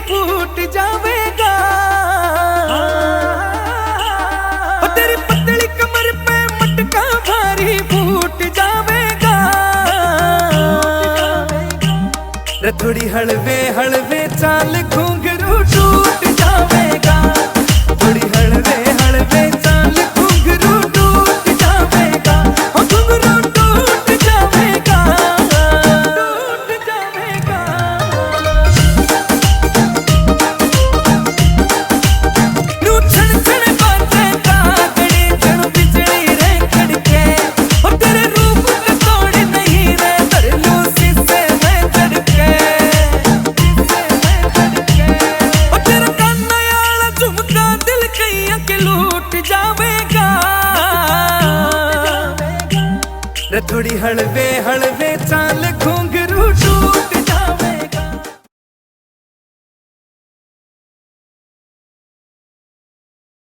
फूट जावेगा। तेरी पतली कमर पे मटका भारी फूट जावेगा। रे थोड़ी हलवे हलवे चाल घुंघरू टूट जावेगा। थोड़ी हलवे हलवे चाल घुंघरू टूट जावेगा। घुंघरू टूट जावेगा, टूट जावेगा। नू छण छण बाजे कागड़ी जण बिजली रे खड़के। और तेरे रूप पे तोड़ नहीं रे तरलू शीशे में चढ़के। और तेरा काना याला झुमका दिल कईया के लूट जावेगा। रे थोड़ी हलवे हलवे